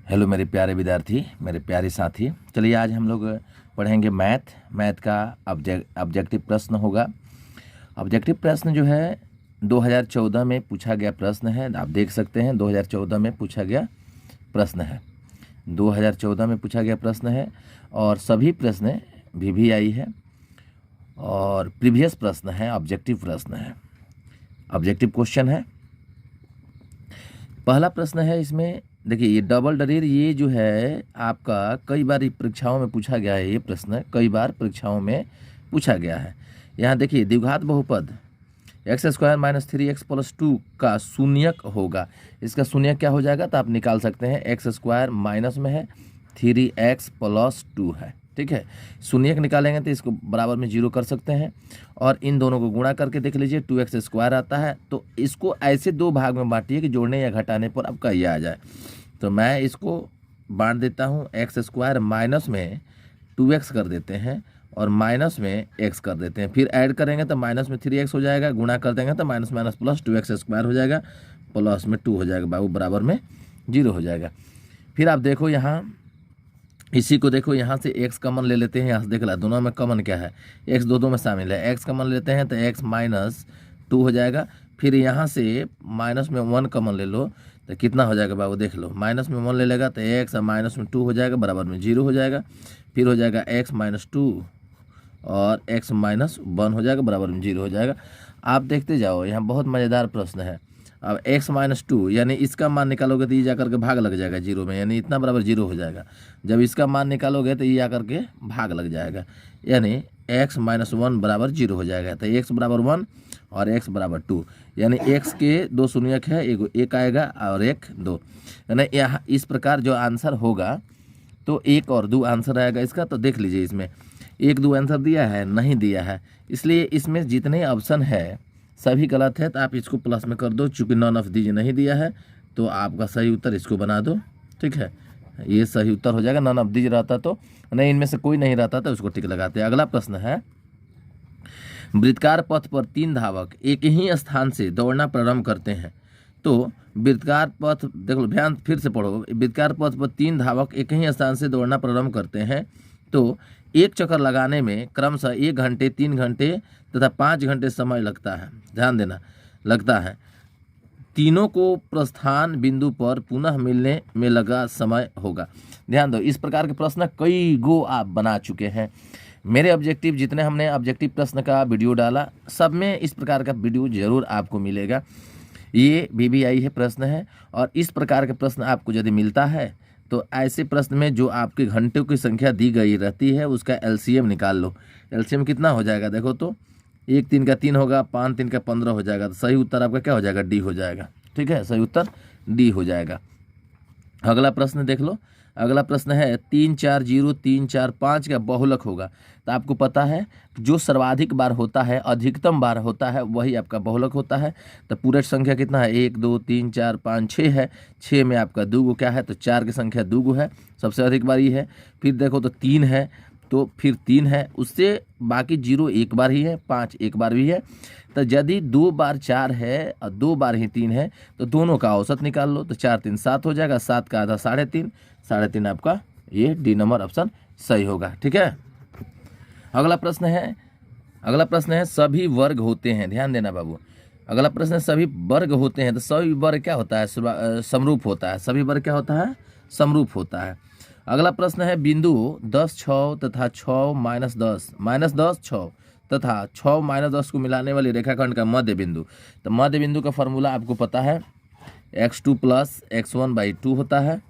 Hello मेरे प्यारे विद्यार्थी, मेरे प्यारे साथी। चलिए आज हम लोग पढ़ेंगे मैथ का ऑब्जेक्टिव प्रश्न होगा। ऑब्जेक्टिव प्रश्न जो है 2014 में पूछा गया प्रश्न है। आप देख सकते हैं 2014 में पूछा गया प्रश्न है। 2014 में पूछा गया प्रश्न है और सभी प्रश्न VVI है और प्रीवियस प्रश्न है, ऑब्जेक्टिव प्रश्न है, ऑब्जेक्टिव क्वेश्चन है। पहला प्रश्न है इसमें, देखिए ये डबल डरीर, ये जो है आपका कई बार परीक्षाओं में पूछा गया है। ये प्रश्न कई बार परीक्षाओं में पूछा गया है। यहाँ देखिए द्विघात बहुपद x² - 3x + 2 का शून्यक होगा। इसका शून्यक क्या हो जाएगा तो आप निकाल सकते हैं। x² माइनस में है, 3x + 2 है, ठीक है। शून्यक निकालेंगे तो इसको बराबर में 0 कर सकते हैं और इन दोनों को गुणा करके देख लीजिए 2x² आता है। तो इसको ऐसे दो भाग में बांटिए कि जोड़ने या घटाने पर आपका ये आ जाए। तो मैं इसको बांट देता हूँ, x² माइनस में 2x कर देते हैं और माइनस में x कर देते हैं। फिर ऐड करेंगे तो माइनस में 3x हो जाएगा, गुणा कर देंगे तो माइनस माइनस प्लस 2x² हो जाएगा, प्लस में 2 हो जाएगा बाबू, बराबर में 0 हो जाएगा। फिर आप देखो यहाँ इसी को देखो, यहाँ से x कॉमन ले लेते हैं। यहाँ से देख ला दोनों में कॉमन क्या है, x दो में शामिल है। x कॉमन लेते हैं तो x - 2 हो जाएगा। फिर यहाँ से माइनस में 1 कॉमन ले लो तो कितना हो जाएगा बाबू, देख लो। माइनस में 1 ले लेगा तो x और माइनस में 2 हो जाएगा, बराबर में 0 हो जाएगा। फिर हो जाएगा x - 2 और x - 1 हो जाएगा, बराबर में 0 हो जाएगा। आप देखते जाओ, यहाँ बहुत मज़ेदार प्रश्न है। अब x - 2 यानी इसका मान निकालोगे तो ये जाकर के भाग लग जाएगा 0 में, यानी इतना बराबर 0 हो जाएगा। जब इसका मान निकालोगे तो ये आकर के भाग लग जाएगा, यानी x - 1 बराबर 0 हो जाएगा। तो x बराबर 1 और x बराबर 2, यानी x के दो शून्यक है, एक आएगा और एक 2, यानी यहाँ इस प्रकार जो आंसर होगा तो 1 और 2 आंसर आएगा इसका। तो देख लीजिए इसमें 1 2 आंसर दिया है, नहीं दिया है, इसलिए इसमें जितने ऑप्शन है सभी गलत है। तो आप इसको प्लस में कर दो, चूँकि नॉन ऑफ दीज नहीं दिया है तो आपका सही उत्तर इसको बना दो, ठीक है। ये सही उत्तर हो जाएगा। नॉन ऑफ दीज रहता तो नहीं, इनमें से कोई नहीं रहता तो उसको टिक लगाते। अगला प्रश्न है, वृत्तकार पथ पर 3 धावक एक ही स्थान से दौड़ना प्रारंभ करते हैं। तो वृत्तकार पथ, देख लो ध्यान फिर से पढ़ो। वृत्तकार पथ पर 3 धावक एक ही स्थान से दौड़ना प्रारंभ करते हैं तो एक चक्कर लगाने में क्रमशः 1 घंटे, 3 घंटे तथा 5 घंटे समय लगता है। ध्यान देना, लगता है। तीनों को प्रस्थान बिंदु पर पुनः मिलने में लगा समय होगा। ध्यान दो, इस प्रकार के प्रश्न कई गो आप बना चुके हैं। मेरे ऑब्जेक्टिव जितने हमने ऑब्जेक्टिव प्रश्न का वीडियो डाला सब में इस प्रकार का वीडियो जरूर आपको मिलेगा। ये VVI है प्रश्न है और इस प्रकार के प्रश्न आपको यदि मिलता है तो ऐसे प्रश्न में जो आपके घंटों की संख्या दी गई रहती है उसका LCM निकाल लो। LCM कितना हो जाएगा देखो तो, 1 3 का 3 होगा, 5 3 का 15 हो जाएगा। तो सही उत्तर आपका क्या हो जाएगा, D हो जाएगा, ठीक है। सही उत्तर D हो जाएगा। अगला प्रश्न देख लो। अगला प्रश्न है 3 4 0 3 4 5 का बहुलक होगा। तो आपको पता है जो सर्वाधिक बार होता है, अधिकतम बार होता है, वही आपका बहुलक होता है। तो पूरे संख्या कितना है, 1 2 3 4 5 6 है। 6 में आपका 2 क्या है, तो 4 की संख्या 2 है, सबसे अधिक बार ये है। फिर देखो तो 3 है, तो फिर 3 है, उससे बाकी 0 एक बार ही है, 5 एक बार भी है। तो यदि 2 बार 4 है और 2 बार ही 3 है तो दोनों का औसत निकाल लो। तो 4 3 7 हो जाएगा, 7 का आधा 3.5, 3.5 आपका ये D नंबर ऑप्शन सही होगा, ठीक है। अगला प्रश्न है सभी वर्ग होते हैं। ध्यान देना बाबू, अगला प्रश्न है सभी वर्ग होते हैं। तो सभी वर्ग क्या होता है, समरूप होता है। सभी वर्ग क्या होता है, समरूप होता है। अगला प्रश्न है बिंदु 10 6 तथा 6 - 10 - 10 6 तथा 6 - 10 को मिलाने वाली रेखाखंड का मध्य बिंदु। तो मध्य बिंदु का फॉर्मूला आपको पता है, x2 + x1/2 होता है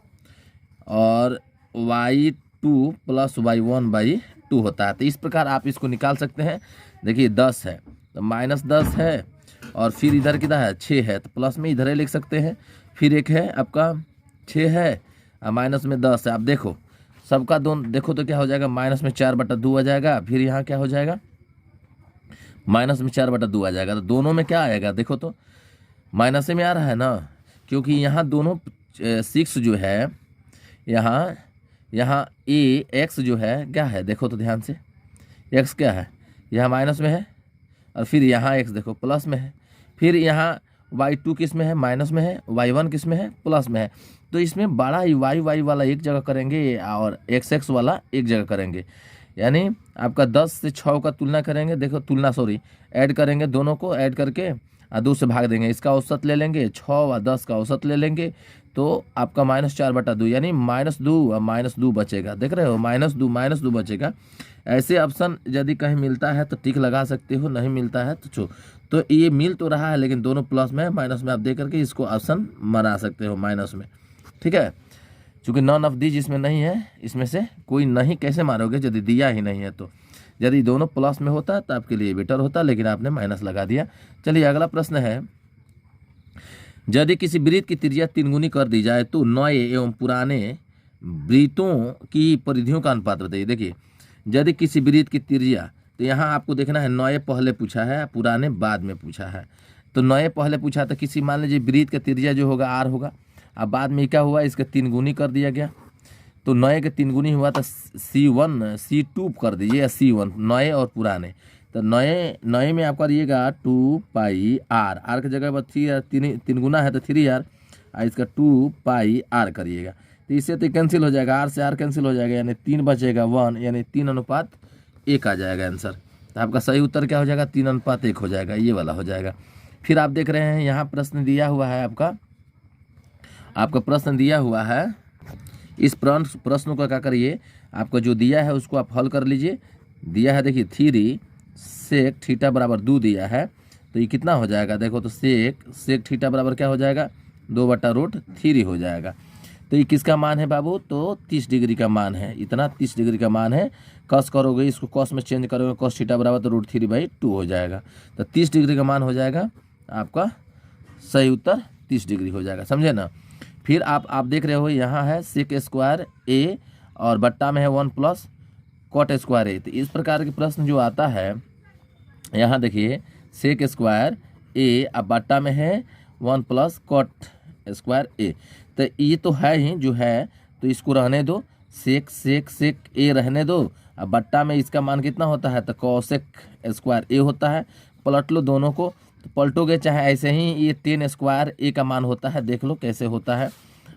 और y2 + y1/2 होता है। तो इस प्रकार आप इसको निकाल सकते हैं। देखिए 10 है तो -10 है और फिर इधर कितना है, 6 है, तो प्लस में इधर ही लिख सकते हैं। फिर एक है आपका 6 है और माइनस में 10 है। आप देखो सबका दोनों देखो तो क्या हो जाएगा, माइनस में 4/2 आ जाएगा। फिर यहाँ क्या हो जाएगा, माइनस में 4/2 आ जाएगा। तो दोनों में क्या आएगा देखो तो, माइनस में आ रहा है ना, क्योंकि यहाँ दोनों 6 जो है, यहाँ x जो है क्या है देखो तो ध्यान से, x क्या है, यहाँ माइनस में है और फिर यहाँ x देखो प्लस में है। फिर यहाँ y2 किस में है, माइनस में है, y1 किस में है, प्लस में है। तो इसमें बड़ा y वाला एक जगह करेंगे और x वाला एक जगह करेंगे। यानी आपका 10 से 6 का तुलना करेंगे, देखो तुलना सॉरी ऐड करेंगे, दोनों को ऐड करके 2 से भाग देंगे, इसका औसत ले लेंगे, 6 और 10 का औसत ले लेंगे, तो आपका -4/2 यानी -2 और -2 बचेगा। देख रहे हो, -2 बचेगा। ऐसे ऑप्शन यदि कहीं मिलता है तो टिक लगा सकते हो, नहीं मिलता है तो छो। तो ये मिल तो रहा है लेकिन दोनों प्लस में माइनस में आप दे करके इसको ऑप्शन मरा सकते हो माइनस में, ठीक है। चूँकि नॉन ऑफ दीज इसमें नहीं है, इसमें से कोई नहीं कैसे मारोगे यदि दिया ही नहीं है तो। यदि दोनों प्लस में होता तो आपके लिए बेटर होता, लेकिन आपने माइनस लगा दिया। चलिए अगला प्रश्न है, यदि किसी वृत्त की त्रिज्या 3 गुनी कर दी जाए तो नए एवं पुराने वृत्तों की परिधियों का अनुपात बताइए। देखिए यदि किसी वृत्त की त्रिज्या, तो यहाँ आपको देखना है नए पहले पूछा है, पुराने बाद में पूछा है। तो नए पहले पूछा तो किसी मान लीजिए वृत्त का त्रिज्या जो होगा r होगा, अब बाद में क्या हुआ इसका 3 गुनी कर दिया गया, तो नए के 3 गुनी हुआ तो C1 C2 कर दीजिए या C1 नए और पुराने। तो नए में आप करिएगा 2πr, r की जगह पर 3 गुना है तो 3r, और इसका 2πr करिएगा, तो इससे तो कैंसिल हो जाएगा, r से r कैंसिल हो जाएगा, यानी 3 बचेगा 1, यानी 3:1 आ जाएगा आंसर। तो आपका सही उत्तर क्या हो जाएगा, 3:1 हो जाएगा, ये वाला हो जाएगा। फिर आप देख रहे हैं यहाँ प्रश्न दिया हुआ है, आपका प्रश्न दिया हुआ है। इस प्रश्न को क्या करिए, आपको जो दिया है उसको आप हल कर लीजिए। दिया है देखिए 3 sec थीटा बराबर 2 दिया है, तो ये कितना हो जाएगा, देखो तो sec थीटा बराबर क्या हो जाएगा, 2/√3 हो जाएगा। तो ये किसका मान है बाबू, तो 30 डिग्री का मान है, इतना 30 डिग्री का मान है। कस करोगे इसको कॉस में चेंज करोगे, cos थीटा बराबर तो √3/2 हो जाएगा। तो 30 डिग्री का मान हो जाएगा आपका सही उत्तर, 30 डिग्री हो जाएगा, समझे ना। फिर आप देख रहे हो यहाँ है sec² a और बट्टा में है 1 + cot² a। तो इस प्रकार के प्रश्न जो आता है, यहाँ देखिए sec² a अब बट्टा में है 1 + cot² a। तो ये तो है ही जो है, तो इसको रहने दो, sec a रहने दो। अब बट्टा में इसका मान कितना होता है, तो cosec² a होता है। पलट लो दोनों को, तो पलटोगे चाहे ऐसे ही, ये tan² a का मान होता है, देख लो कैसे होता है,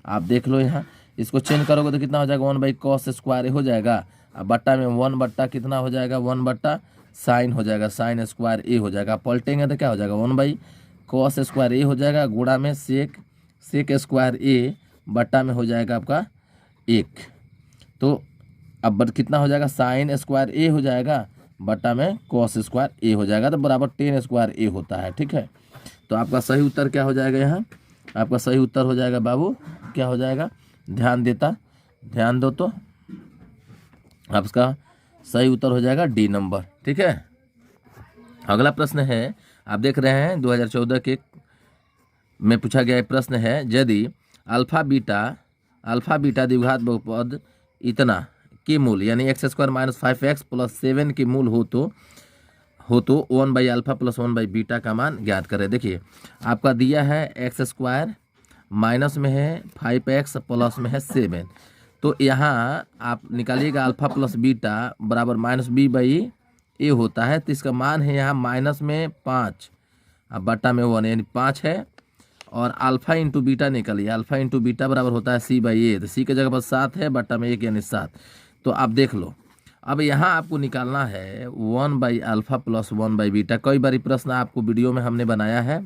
आप देख लो यहाँ। इसको चेंज करोगे तो कितना हो जाएगा, 1/cos² हो जाएगा। अब बट्टा में 1 बट्टा कितना हो जाएगा, 1 बट्टा साइन हो जाएगा, sin² a हो जाएगा। पलटेंगे तो क्या हो जाएगा, 1/cos² a हो जाएगा, गुणा में sec² a बट्टा में हो जाएगा आपका 1। तो अब कितना हो जाएगा, sin² a हो जाएगा, बट्टा में cos² a हो जाएगा, तो बराबर tan² a होता है, ठीक है। तो आपका सही उत्तर क्या हो जाएगा, यहाँ आपका सही उत्तर हो जाएगा बाबू, क्या हो जाएगा, ध्यान दो, तो आपका सही उत्तर हो जाएगा D नंबर, ठीक है। अगला प्रश्न है, आप देख रहे हैं 2014 के में पूछा गया प्रश्न है, यदि अल्फा बीटा द्विघात बहुपद इतना के मूल यानी x² - 5x + 7 के मूल हो तो 1/α + 1/β का मान ज्ञात करें। देखिए आपका दिया है x² माइनस में है 5x प्लस में है 7, तो यहाँ आप निकालिएगा अल्फा + बीटा बराबर -b/a होता है। तो इसका मान है यहाँ माइनस में 5 अब बट्टा में 1 यानी 5 है, और अल्फा × बीटा निकालिए, अल्फा × बीटा बराबर होता है c/a, तो c के जगह पर 7 है, बट्टा में 1 यानी 7। तो आप देख लो, अब यहाँ आपको निकालना है 1/α + 1/β। कई बार प्रश्न आपको वीडियो में हमने बनाया है।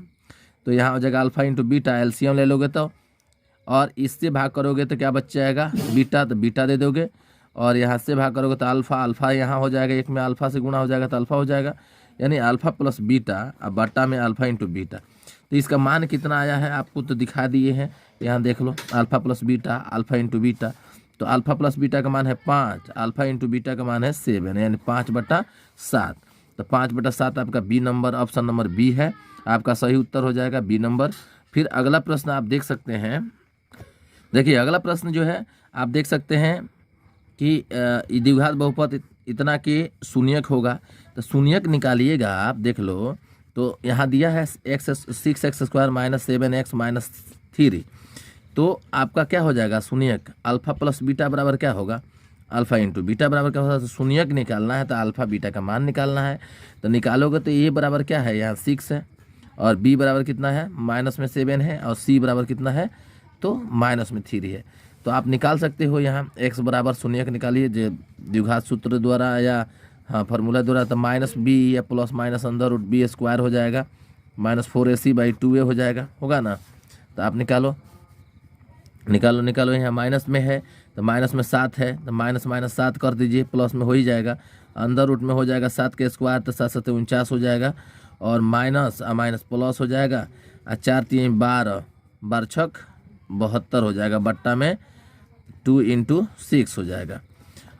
तो यहाँ हो जाएगा अल्फा × बीटा, एलसीएम ले लोगे तो, और इससे भाग करोगे तो क्या बच जाएगा, बीटा, तो बीटा दे दोगे, और यहाँ से भाग करोगे तो अल्फा यहाँ हो जाएगा, एक में अल्फा से गुणा हो जाएगा तो अल्फा हो जाएगा, यानी अल्फा + बीटा अब बट्टा में अल्फा × बीटा। तो इसका मान कितना आया है आपको तो दिखा दिए हैं, यहाँ देख लो, अल्फा + बीटा अल्फा × बीटा। तो अल्फा + बीटा का मान है 5, अल्फा × बीटा का मान है 7, यानी 5/7। तो 5/7 आपका B number, option number B है, आपका सही उत्तर हो जाएगा बी नंबर। फिर अगला प्रश्न आप देख सकते हैं, देखिए अगला प्रश्न जो है आप देख सकते हैं कि द्विघात बहुपद इतना के शून्यक होगा, तो शून्यक निकालिएगा आप देख लो। तो यहाँ दिया है 6x² - 7x - 3, तो आपका क्या हो जाएगा शून्यक, अल्फा + बीटा बराबर क्या होगा, अल्फा × बीटा बराबर क्या होगा, तो शून्यक निकालना है तो अल्फा बीटा का मान निकालना है। तो निकालोगे तो ये बराबर क्या है, यहाँ 6 है, और b बराबर कितना है, माइनस में 7 है, और c बराबर कितना है, तो माइनस में 3 है। तो आप निकाल सकते हो यहाँ x बराबर शून्य का निकालिए जो द्विघात सूत्र द्वारा या हाँ फार्मूला द्वारा, तो माइनस b या प्लस माइनस अंदर रूट b स्क्वायर हो जाएगा, माइनस 4ac/2a हो जाएगा, होगा ना। तो आप निकालो यहाँ माइनस में है तो माइनस में 7 है, तो माइनस माइनस 7 कर दीजिए, प्लस में हो ही जाएगा, अंदर रूट में हो जाएगा 7 के स्क्वायर, तो 7 7 49 हो जाएगा, और माइनस माइनस प्लस हो जाएगा, 4 3 12, 12 छक 72 हो जाएगा, बट्टा में 2 × 6 हो जाएगा।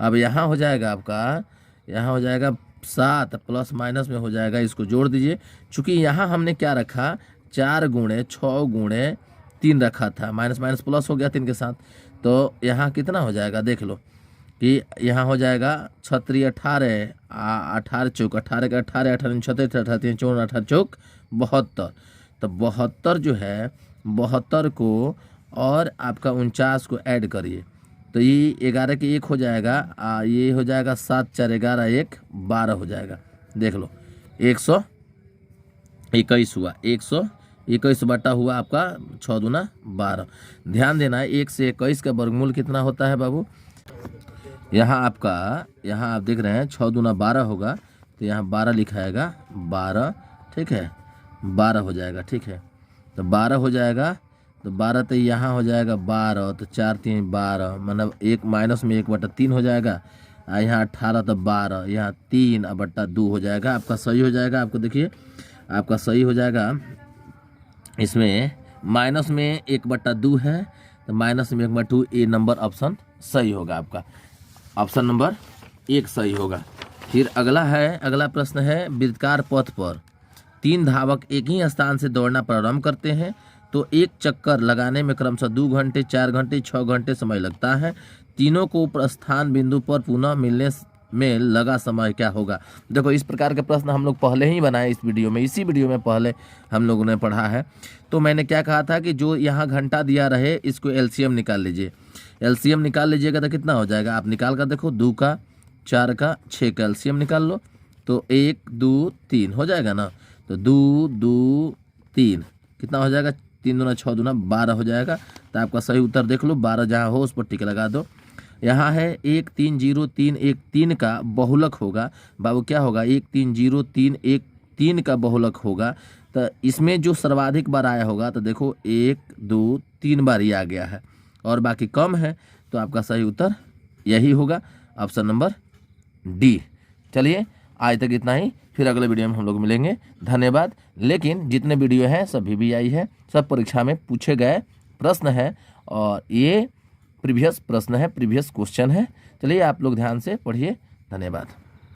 अब यहाँ हो जाएगा आपका, यहाँ हो जाएगा 7 प्लस माइनस में हो जाएगा, इसको जोड़ दीजिए। चूँकि यहाँ हमने क्या रखा, 4 × 6 × 3 रखा था, माइनस माइनस प्लस हो गया 3 के साथ, तो यहाँ कितना हो जाएगा देख लो कि यहाँ हो जाएगा 36 18 18 चौक 18 का 18 18 36 18 54 18 चौक 72। तो 72 जो है 72 को और आपका 49 को ऐड करिए, तो ये 11 के 1 हो जाएगा, ये हो जाएगा 7 4 11 1 12 हो जाएगा। देख लो 121 हुआ, 121 बटा हुआ आपका 6 दूना 12। ध्यान देना है 1 से 21 का वर्गमूल कितना होता है बाबू, यहाँ आप देख रहे हैं 6 दूना 12 होगा, तो यहाँ 12 लिखाएगा 12, ठीक है 12 हो जाएगा, ठीक है। तो 12 हो जाएगा, तो 12 तो यहाँ हो जाएगा 12, तो 4 3 12, मतलब 1 माइनस में 1/3 हो जाएगा, यहाँ 18 तो 12, यहाँ 3/2 हो जाएगा, आपका सही हो जाएगा। आपको देखिए आपका सही हो जाएगा, इसमें माइनस में 1/2 है, तो माइनस में 1/2, ए नंबर ऑप्शन सही होगा, आपका ऑप्शन नंबर 1 सही होगा। फिर अगला प्रश्न है, वृत्ताकार पथ पर 3 धावक एक ही स्थान से दौड़ना प्रारंभ करते हैं, तो एक चक्कर लगाने में क्रमशः 2 घंटे 4 घंटे 6 घंटे समय लगता है, तीनों को प्रस्थान बिंदु पर पुनः मिलने में लगा समय क्या होगा। देखो इस प्रकार के प्रश्न हम लोग पहले ही बनाए, इसी वीडियो में पहले हम लोगों ने पढ़ा है। तो मैंने क्या कहा था कि जो यहाँ घंटा दिया रहे इसको एलसीएम निकाल लीजिए, एलसीएम निकाल लीजिएगा तो कितना हो जाएगा, आप निकाल कर देखो, 2 का 4 का 6 का एलसीएम निकाल लो, तो 1 2 3 हो जाएगा ना, तो 2 2 3 कितना हो जाएगा, 3 दूना 6 दूना 12 हो जाएगा। तो आपका सही उत्तर देख लो, 12 जहाँ हो उस पर टिक लगा दो। यहाँ है 1 3 0 3 1 3 का बहुलक होगा बाबू, क्या होगा 1 3 0 3 1 3 का बहुलक होगा, तो इसमें जो सर्वाधिक बार आया होगा, तो देखो 1 2 3 बार ही आ गया है और बाकी कम है, तो आपका सही उत्तर यही होगा, ऑप्शन नंबर डी। चलिए आज तक इतना ही, फिर अगले वीडियो में हम लोग मिलेंगे, धन्यवाद। लेकिन जितने वीडियो हैं सब VVI है, सब परीक्षा में पूछे गए प्रश्न है, और ये प्रीवियस प्रश्न है, प्रीवियस क्वेश्चन है। चलिए आप लोग ध्यान से पढ़िए, धन्यवाद।